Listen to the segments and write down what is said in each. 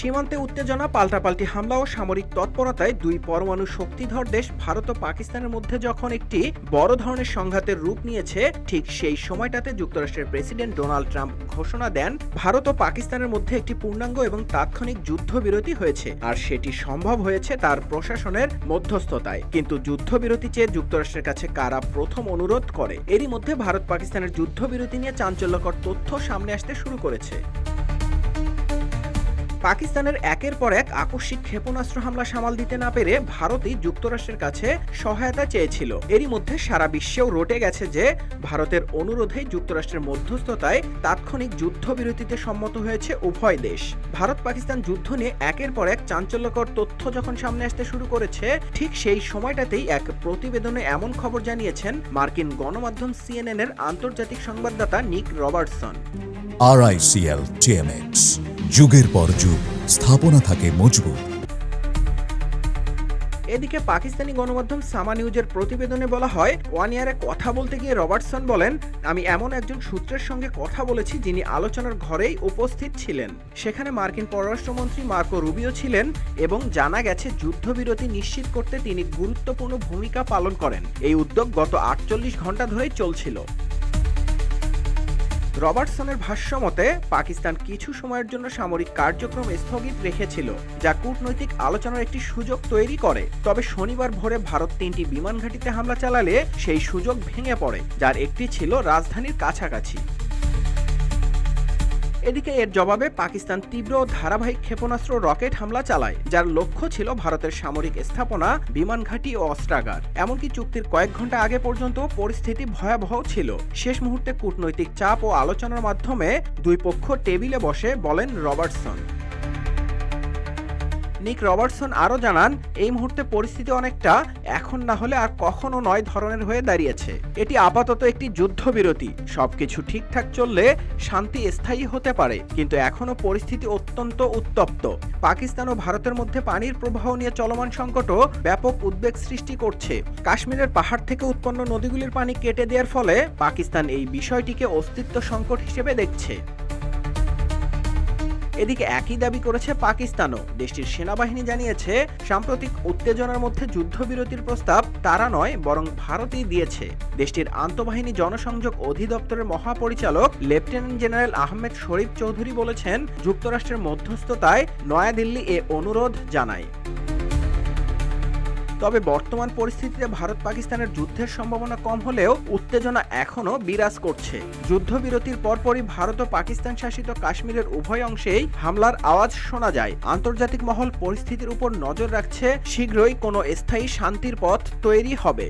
সীমান্তে উত্তেজনা, পাল্টাপাল্টি হামলা ও সামরিক তৎপরতায় দুই পরমাণু শক্তিধর দেশ ভারত ও পাকিস্তানের মধ্যে যখন একটি বড় ধরনের সংঘাতের রূপ নিয়েছে, ঠিক সেই সময়টাতে যুক্তরাষ্ট্রের প্রেসিডেন্ট ডোনাল্ড ট্রাম্প ঘোষণা দেন ভারত ও পাকিস্তানের মধ্যে একটি পূর্ণাঙ্গ এবং তাৎক্ষণিক যুদ্ধবিরতি হয়েছে, আর সেটি সম্ভব হয়েছে তার প্রশাসনের মধ্যস্থতায়। কিন্তু যুদ্ধবিরতি চেয়ে যুক্তরাষ্ট্রের কাছে কারা প্রথম অনুরোধ করে? এরই মধ্যে ভারত পাকিস্তানের যুদ্ধবিরতি নিয়ে চাঞ্চল্যকর তথ্য সামনে আসতে শুরু করেছে। পাকিস্তানের একের পর এক আকস্মিক ক্ষেপণাস্ত্র হামলা সামাল দিতে না পেরে ভারতই যুক্তরাষ্ট্রের কাছে সহায়তা চেয়েছিল। এরই মধ্যে সারা বিশ্বেও রটে গেছে যে ভারতের অনুরোধেই যুক্তরাষ্ট্রের মধ্যস্থতায় তাৎক্ষণিক যুদ্ধবিরতিতে সম্মত হয়েছে উভয় দেশ। ভারত পাকিস্তান যুদ্ধ নিয়ে একের পর এক চাঞ্চল্যকর তথ্য যখন সামনে আসতে শুরু করেছে, ঠিক সেই সময়টাতেই এক প্রতিবেদনে এমন খবর জানিয়েছেন মার্কিন গণমাধ্যম CNN এর আন্তর্জাতিক সংবাদদাতা নিক রবার্টসন। RICL TMX, যুগের পর যুগ স্থাপনা থাকে মজবুত। এদিকে পাকিস্তানি গণমাধ্যম সামা নিউজের প্রতিবেদনে বলা হয়, ওয়ান ইয়ারে কথা বলতে গিয়ে রবার্টসন বলেন, আমি এমন একজন সূত্রের সঙ্গে কথা বলেছি যিনি আলোচনার ঘরেই উপস্থিত ছিলেন। সেখানে মার্কিন পররাষ্ট্রমন্ত্রী মার্কো রুবিও ছিলেন এবং জানা গেছে যুদ্ধবিরতি নিশ্চিত করতে তিনি গুরুত্বপূর্ণ ভূমিকা পালন করেন। এই উদ্যোগ গত 48 ঘন্টা ধরেই চলছিল। রবার্টসনের ভাষ্য মতে, পাকিস্তান কিছু সময়ের জন্য সামরিক কার্যক্রম স্থগিত রেখেছিল, যা কূটনৈতিক আলোচনার একটি সুযোগ তৈরি করে। তবে শনিবার ভোরে ভারত 3টি বিমান ঘাঁটিতে হামলা চালালে সেই সুযোগ ভেঙে পড়ে, যার একটি ছিল রাজধানীর কাছাকাছি। এদিকে এর জবাবে পাকিস্তান তীব্র ধারাবাহিক ক্ষেপণাস্ত্র রকেট হামলা চালায়, যার লক্ষ্য ছিল ভারতের সামরিক স্থাপনা, বিমান ঘাঁটি ও অস্ত্রাগার। এমনকি চুক্তির কয়েক ঘন্টা আগে পর্যন্ত পরিস্থিতি ভয়াবহ ছিল। শেষ মুহূর্তে কূটনৈতিক চাপ ও আলোচনার মাধ্যমে দুই পক্ষ টেবিলে বসে, বলেন রবার্টসন। নিক রবার্টসন আরও জানান, এই মুহূর্তে পরিস্থিতি অনেকটা এখন না হলে আর কখনো নয় ধরনের হয়ে দাঁড়িয়েছে। এটি আপাতত একটি যুদ্ধবিরতি। সবকিছু ঠিকঠাক চললে শান্তি স্থায়ী হতে পারে, কিন্তু এখনো পরিস্থিতি অত্যন্ত উত্তপ্ত। পাকিস্তান ও ভারতের মধ্যে পানির প্রবাহ নিয়ে চলমান সংকটও ব্যাপক উদ্বেগ সৃষ্টি করছে। কাশ্মীরের পাহাড় থেকে উৎপন্ন নদীগুলির পানি কেটে দেওয়ার ফলে পাকিস্তান এই বিষয়টিকে অস্তিত্ব সংকট হিসেবে দেখছে। এদিকে একই দাবি করেছে পাকিস্তানও। দেশটির সেনাবাহিনী জানিয়েছে, সাম্প্রতিক উত্তেজনার মধ্যে যুদ্ধবিরতির প্রস্তাব তারা নয়, বরং ভারতই দিয়েছে। দেশটির আন্তঃবাহিনী জনসংযোগ অধিদপ্তরের মহাপরিচালক লেফটেন্যান্ট জেনারেল আহমেদ শরীফ চৌধুরী বলেছেন, যুক্তরাষ্ট্রের মধ্যস্থতায় নয়াদিল্লি এ অনুরোধ জানায়। তবে বর্তমান পরিস্থিতিতে ভারত পাকিস্তানের যুদ্ধের সম্ভাবনা কম হলেও উত্তেজনা এখনও বিরাজ করছে। যুদ্ধবিরতির পরপরই ভারত ও পাকিস্তান শাসিত কাশ্মীরের উভয় অংশেই হামলার আওয়াজ শোনা যায়। আন্তর্জাতিক মহল পরিস্থিতির উপর নজর রাখছে, শীঘ্রই কোনো স্থায়ী শান্তির পথ তৈরি হবে।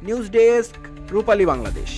নিউজ ডেস্ক, রূপালী বাংলাদেশ।